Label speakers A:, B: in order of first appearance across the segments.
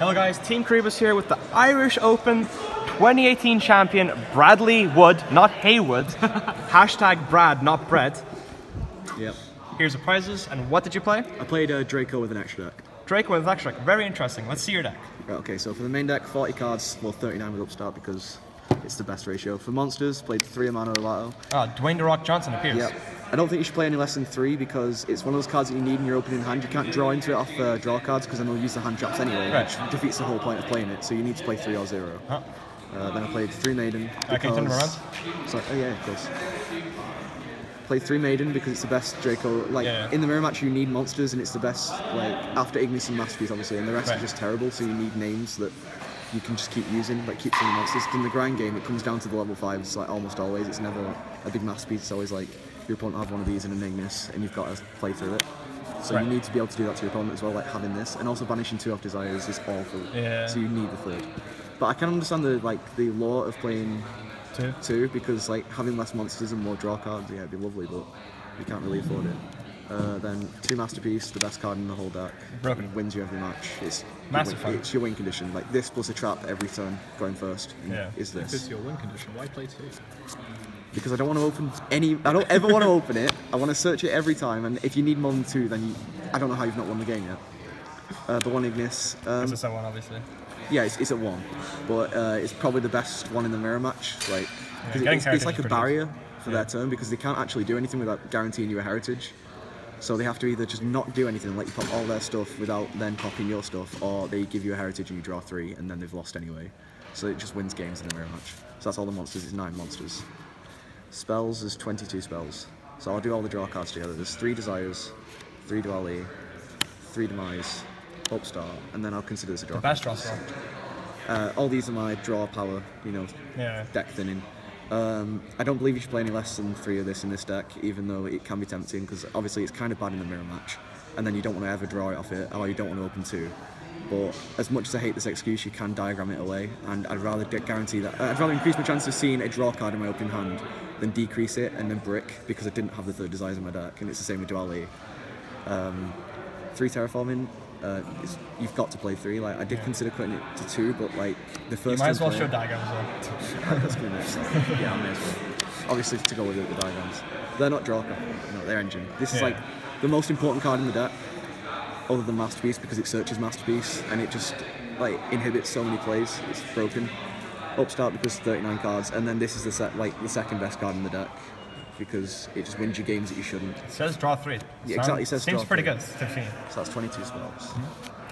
A: Hello guys, Team Kuribrohs here with the Irish Open 2018 champion Bradley Wood, not Haywood. Hashtag Brad, not Brett.
B: Yep.
A: Here's the prizes, and what did you play?
B: I played Draco with an extra deck.
A: Draco with an extra deck, very interesting. Let's see your deck.
B: Right, okay, so for the main deck, 40 cards, well 39 with Upstart because it's the best ratio. For monsters, played 3 Amano Olato.
A: Ah, Dwayne The Rock Johnson appears.
B: Yep. I don't think you should play any less than 3 because it's one of those cards that you need in your opening hand. You can't draw into it off draw cards because then they'll use the hand traps anyway, which defeats the whole point of playing it. So you need to play 3 or 0.
A: Huh?
B: Then I played 3 Maiden.
A: Okay, turn them around.
B: So, oh yeah, of course. Played 3 Maiden because it's the best Draco. Like in the mirror match, you need monsters, and it's the best. Like after Ignis and Masterpiece, obviously, and the rest are just terrible. So you need names that you can just keep using, like keep playing monsters. In the grind game, it comes down to the level 5s, like almost always. It's never a big Masterpiece. It's always like your opponent will have one of these in an Ignis, and you've got to play through it. So you need to be able to do that to your opponent as well, like having this, and also banishing 2 off Desires is awful. Yeah. So you need the 3rd. But I can understand the lore of playing 2 because like having less monsters and more draw cards, yeah, it'd be lovely, but you can't really afford it. Then 2 Masterpiece, the best card in the whole deck.
A: Broken.
B: Wins you every match. It's
A: massive fun.
B: It's your win condition. Like this plus a trap every turn going first. Is this?
C: If it's your win condition, why play 2?
B: Because I don't want to open any. I don't ever want to open it. I want to search it every time, and if you need more than 2, then I don't know how you've not won the game yet. The 1 Ignis.
A: It's at 1, obviously.
B: Yeah, it's at 1, but it's probably the best one in the mirror match. Like, it's like a barrier for their turn because they can't actually do anything without guaranteeing you a heritage. So they have to either just not do anything and let you pop all their stuff without then copying your stuff, or they give you a heritage and you draw 3, and then they've lost anyway. So it just wins games in the mirror match. So that's all the monsters. It's 9 monsters. Spells is 22 spells. So I'll do all the draw cards together. There's 3 Desires, 3 Duali, 3 Demise, Upstart, and then I'll consider this a draw.
A: The best draw spell.
B: All these are my draw power, deck thinning. I don't believe you should play any less than 3 of this in this deck, even though it can be tempting, because obviously it's kind of bad in the mirror match, and then you don't want to ever draw it off it, or you don't want to open 2. But as much as I hate this excuse, you can diagram it away, and I'd rather guarantee that. I'd rather increase my chance of seeing a draw card in my opening hand than decrease it and then brick, because I didn't have the 3rd Desires in my deck, and it's the same with Duali. 3 Terraforming. You've got to play 3. Like I did consider cutting it to 2, but like the first.
A: You might as well show diagrams as well.
B: That's gonna next. Yeah, I may as well. Obviously, to go with it, the diagrams. They're not draw card. No, they're engine. This is like the most important card in the deck, other than Masterpiece, because it searches Masterpiece and it just like inhibits so many plays. It's broken. Upstart because 39 cards, and then this is the second best card in the deck, because it just wins you games that you shouldn't.
A: It says draw 3.
B: Yeah, exactly. It says
A: seems
B: draw
A: pretty
B: 3.
A: good. 15.
B: So that's 22 spells.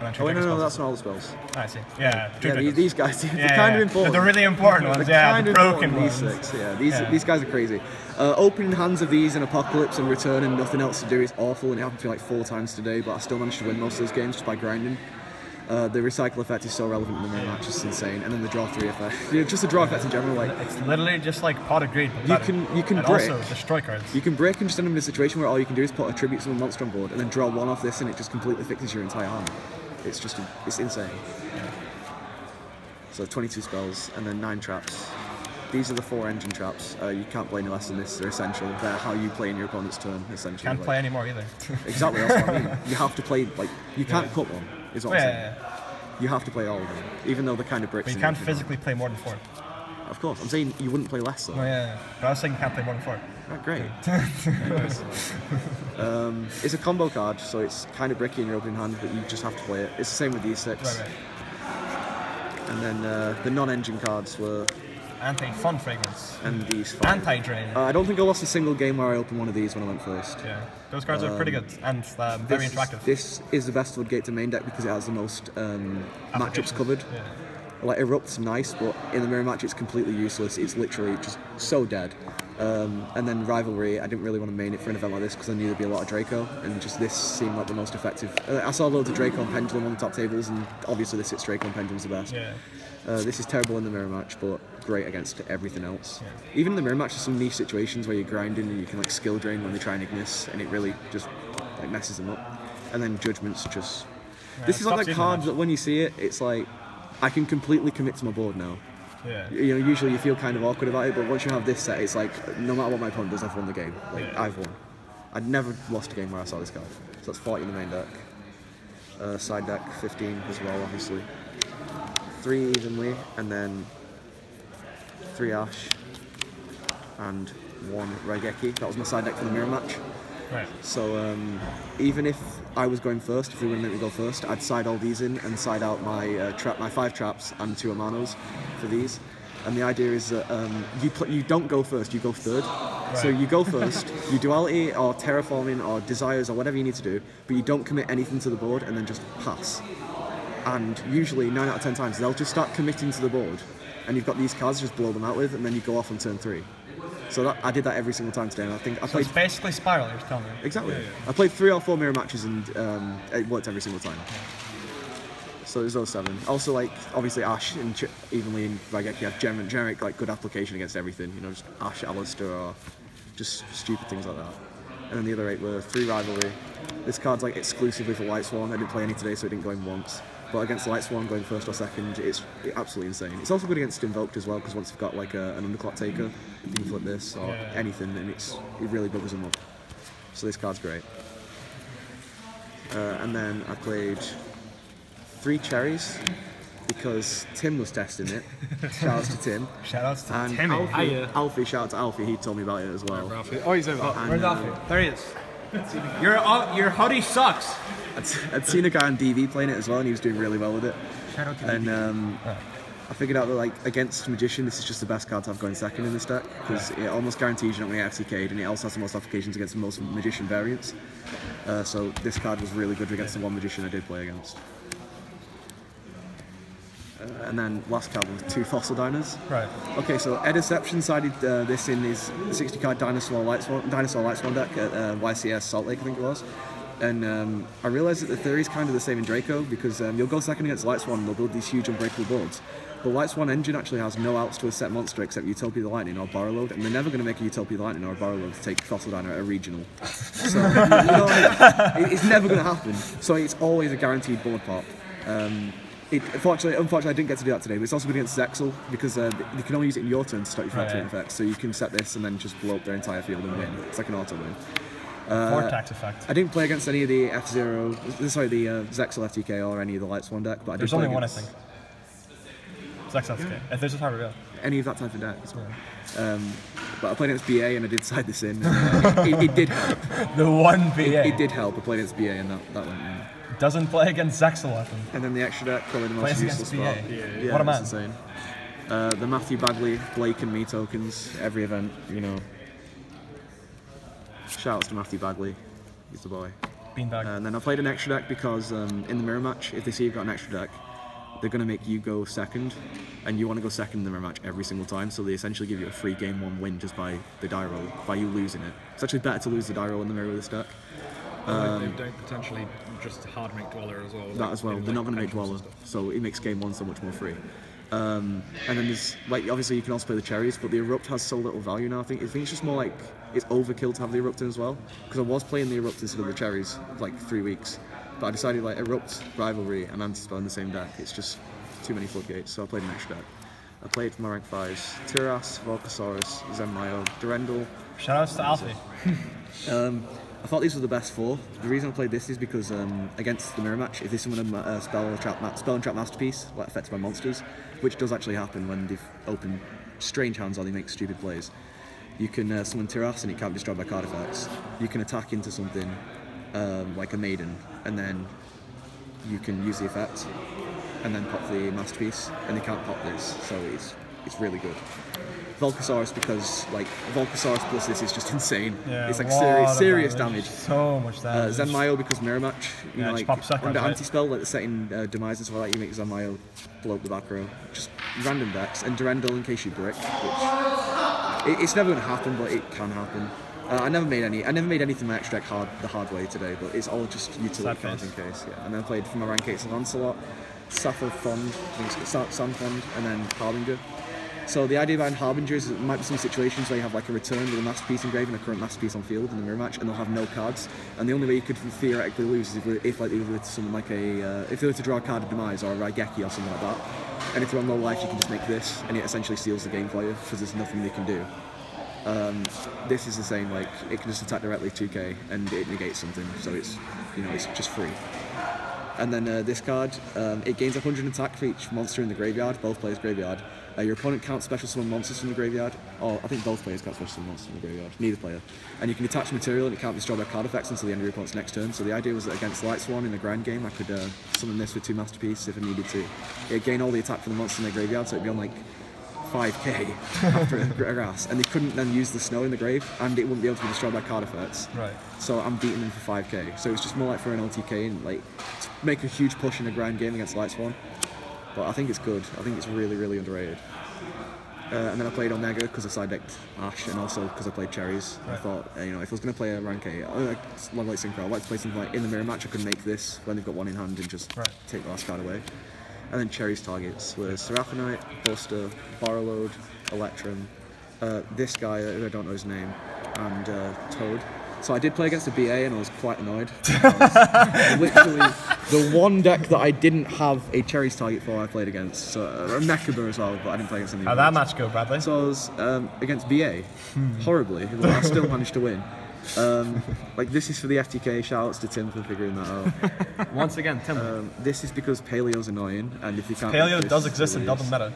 A: Oh
B: no, that's not all the spells.
A: I see. Yeah.
B: These guys, they're kind of important.
A: They're really important ones. The broken ones.
B: These guys are crazy. Opening hands of these in Apocalypse and Return and nothing else to do is awful, and it happened to me like 4 times today, but I still managed to win most of those games just by grinding. The recycle effect is so relevant in the mirror match, it's insane, and then the draw 3 effect. Just the draw effect in general, like
A: it's literally just like Pot of Greed.
B: You can
A: and
B: break.
A: Also destroy cards.
B: You can break and just end up in a situation where all you can do is put a tribute to a monster on board and then draw 1 off this, and it just completely fixes your entire hand. It's just it's insane. So 22 spells and then 9 traps. These are the 4 engine traps. You can't play any less than this. They're essential. They're how you play in your opponent's turn, essentially.
A: Can't play any more either.
B: Exactly, that's what I mean. You have to play, like, you can't cut one, is what I'm saying. You have to play all of them, even though they're kind of bricks.
A: But you can't physically play more than 4.
B: Of course, I'm saying you wouldn't play less though.
A: Oh yeah. But I was saying you can't play more than 4.
B: Oh, great. It's a combo card, so it's kind of bricky in your opening hand, but you just have to play it. It's the same with these 6.
A: Right.
B: And then the non-engine cards were
A: Anti-Fun Fragrance.
B: And these 5.
A: Anti-Drain.
B: I don't think I lost a single game where I opened one of these when I went first.
A: Yeah, those cards are pretty good and very interactive.
B: This is the best Floodgate to main deck because it has the most matchups covered.
A: Yeah.
B: Like Erupt's nice, but in the mirror match it's completely useless. It's literally just so dead. And then Rivalry, I didn't really want to main it for an event like this because I knew there'd be a lot of Draco, and just this seemed like the most effective. I saw loads of Draco and Pendulum on the top tables, and obviously this hits Draco and Pendulum's the best.
A: Yeah.
B: This is terrible in the mirror match, but great against everything else. Yeah. Even in the mirror match, there's some niche situations where you're grinding and you can like skill drain when they try and Ignis, and it really just like messes them up. And then Judgment's just... this is like that card that when you see it, it's like, I can completely commit to my board now.
A: Yeah.
B: You know, usually you feel kind of awkward about it, but once you have this set, it's like, no matter what my opponent does, I've won the game. Like, I've won. I'd never lost a game where I saw this card. So that's 40 in the main deck. Side deck 15 as well, obviously. 3 evenly, and then 3 Ash, and 1 Raigeki. That was my side deck for the mirror match.
C: Right.
B: So even if I was going first, if we were going to make me go first, I'd side all these in and side out my my 5 traps and 2 Amanos for these. And the idea is that you don't go first, you go third. Right. So you go first, you duality or terraforming or desires or whatever you need to do, but you don't commit anything to the board and then just pass. And usually 9 out of 10 times they'll just start committing to the board, and you've got these cards to just blow them out with, and then you go off on turn 3. So I did that every single time today, and I think I played.
C: It's basically Spiral, you're telling me.
B: Exactly. Yeah. I played 3 or 4 mirror matches, and it worked every single time. So there's those 7. Also, like obviously Ash and evenly in Raigeki have generic like good application against everything. You know, just Ash, Alistair, or just stupid things like that. And then the other 8 were 3 Rivalry. This card's like exclusively for Light Swan. I didn't play any today, so it didn't go in once. But against Light Swan, going first or second, it's absolutely insane. It's also good against Invoked as well, because once you've got like an Underclock Taker, you can flip this or anything, and it really buggers them up. So this card's great. And then I played 3 Cherries, because Tim was testing it. Shoutouts to Tim.
C: Shoutouts to
B: and
C: Timmy.
B: Alfie, shout out to Alfie, he told me about it as well.
C: Oh, he's over.
A: Where's Alfie? There he is. Your hoodie sucks.
B: I'd seen a guy on DV playing it as well, and he was doing really well with it.
C: Shout out to
B: and I figured out that like against Magician, this is just the best card to have going second in this deck, because it almost guarantees you're not going to get FCK'd, and it also has the most applications against the most Magician variants. So this card was really good against the one Magician I did play against. And then last card was 2 Fossil Diners.
C: Right.
B: Okay, so Deception sided this in his 60 card Dinosaur Light Swan deck at YCS Salt Lake, I think it was. And I realised that the theory is kind of the same in Draco, because you'll go second against Light Swan and they'll build these huge unbreakable boards. But Light Swan engine actually has no outs to a set monster except Utopia the Lightning or Borrow Load, and they're never going to make a Utopia the Lightning or a Borrow Load to take Fossil Diner at a regional. So, you know what I mean? It's never going to happen. So it's always a guaranteed board pop. Unfortunately, I didn't get to do that today, but it's also good against Zexal, because you can only use it in your turn to start your factory effects, so you can set this and then just blow up their entire field and win. It's like an auto win.
C: Vortex effect.
B: I didn't play against any of the F0, the Zexal FTK or any of the Light Swan deck, but
C: there's only one, I think. Zexal FTK. If there's a Tower Reveal.
B: Any of that type of deck. But I played against BA and I did side this in. It did help.
C: The one BA.
B: It did help. I played against BA and that went in.
C: Doesn't play against Zexal often.
B: And then the extra deck, probably the most useless spot.
C: Yeah, what a man.
B: Insane. The Matthew Bagley, Blake and me tokens, every event, you know. Shoutouts to Matthew Bagley, he's the boy.
C: Beanbag.
B: And then I played an extra deck because in the mirror match, if they see you've got an extra deck, they're going to make you go second, and you want to go second in the mirror match every single time, so they essentially give you a free game 1 win just by the die roll, by you losing it. It's actually better to lose the die roll in the mirror with this deck.
D: They don't potentially just hard make Dweller as well.
B: That as well. They're not going to make Dweller, so it makes game 1 so much more free. And then there's like obviously you can also play the Cherries, but the Erupt has so little value now. I think it's just more like it's overkill to have the Erupt in as well. Because I was playing the Erupt instead of the Cherries for like 3 weeks, but I decided like Erupt, Rivalry, and Anti-Spell in the same deck. It's just too many floodgates, so I played an extra deck. I played for my rank 5s: Tiras, Volcasaurus, Zenmayo, Durendal.
C: Shoutouts to Alfie.
B: I thought these were the best 4. The reason I played this is because against the mirror match, if they summon a spell and trap masterpiece, like affected by monsters, which does actually happen when they've opened strange hands or they make stupid plays, you can summon Tiras and it can't be destroyed by card effects. You can attack into something like a Maiden, and then you can use the effect, and then pop the masterpiece, and they can't pop this, so it's really good. Volcasaurus, because like Volcasaurus plus this is just insane.
C: Yeah,
B: it's like serious damage.
C: So much damage.
B: Zenmayo, because mirror match, you know, like under
C: right?
B: anti-spell, like the setting demise and stuff like that, you make Zenmayo blow up the back row. Just random decks, and Durendal in case you brick, which it's never going to happen, but it can happen. I never made anything my extra deck the hard way today, but it's all just utility cards in case. Yeah. And then I played for my rank 8s Lancelot, Sappho Fond, Sand Fond, and then Harbinger. So the idea behind Harbinger is that there might be some situations where you have like a return with a masterpiece engraved and a current masterpiece on field in the mirror match, and they'll have no cards. And the only way you could theoretically lose is if like they were to summon like if they were to draw a card of demise or a Raigeki or something like that. And if they're on low life, you can just make this, and it essentially seals the game for you because there's nothing they can do. This is the same. Like it can just attack directly 2k and it negates something, so it's it's just free. And then this card, it gains 100 attack for each monster in the graveyard, both players' graveyard. Your opponent can't special summon monsters from the graveyard. Oh, I think both players can't special summon monsters from the graveyard. Neither player. And you can attach material and it can't be destroyed by card effects until the end of your opponent's next turn. So the idea was that against Light Swan in a grand game, I could summon this with 2 Masterpiece if I needed to. It'd gain all the attack from the monsters in their graveyard, so it'd be on like 5k after a grass. And they couldn't then use the snow in the grave, and it wouldn't be able to be destroyed by card effects.
C: Right.
B: So I'm beating them for 5k. So it's just more like for an LTK and like to make a huge push in a grand game against Light Swan. But I think it's good. I think it's really, really underrated. And then I played Omega because I side decked Ash, and also because I played Cherries. Right. I thought, if I was going to play a rank 8, Long Light Synchro, I'd like to play something like in the mirror match. I could make this when they've got one in hand and just take the last card away. And then Cherries targets were Seraphonite, Buster, Borrowload, Electrum, this guy, I don't know his name, and Toad. So I did play against a BA and I was quite annoyed. Literally, the one deck that I didn't have a Cherries target for I played against. So a Mechaba as well, but I didn't play against anything.
C: How'd that match go, Bradley?
B: So I was against BA, horribly, but I still managed to win. Like this is for the FTK, shoutouts to Tim for figuring that out.
A: Once again, Tim.
B: This is because Paleo's annoying, and if you can't...
C: Paleo does exist in double meta.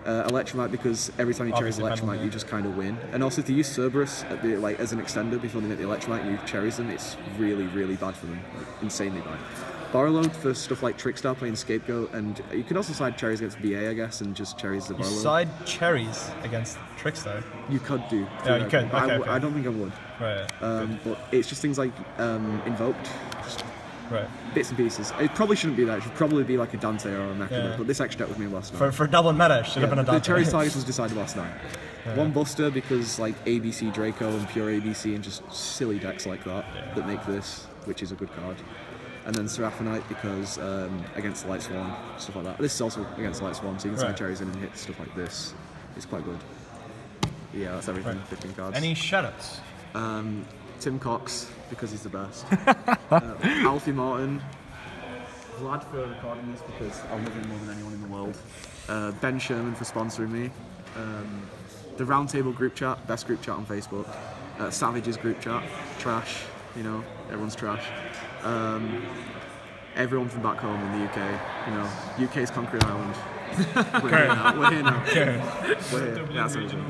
B: Electromite because every time you cherries Electromite you just kind of win. And also if you use Cerberus at the, like as an extender before they make the Electromite and you cherries them, it's really, really bad for them. Like, insanely bad. Barload for stuff like Trickstar playing Scapegoat, and you can also side cherries against BA, I guess, and just cherries the Barload.
C: You side cherries against Trickstar?
B: You could do.
C: Yeah, you could. Okay.
B: I don't think I would.
C: Right.
B: But it's just things like Invoked.
C: Right.
B: Bits and pieces. It probably shouldn't be that. It should probably be like a Dante or a Mechaba, but this extra deck was me last night.
C: For double meta, it should have been a Dante.
B: The Cherries targets was decided last night. One Buster because like ABC Draco and pure ABC and just silly decks like that that make this, which is a good card. And then Seraphonite because against Light Swan, stuff like that. This is also against Light Swan, so you can side Cherries in and hit stuff like this. It's quite good. Yeah, that's everything. 15 cards.
C: Any shoutouts?
B: Tim Cox, because he's the best. Alfie Martin. Vlad for recording this because I love him more than anyone in the world. Ben Sherman for sponsoring me. The Roundtable group chat, best group chat on Facebook. Savages group chat, trash, everyone's trash. Everyone from back home in the UK, UK's conquering Ireland. We're here now. We're here. That's everything.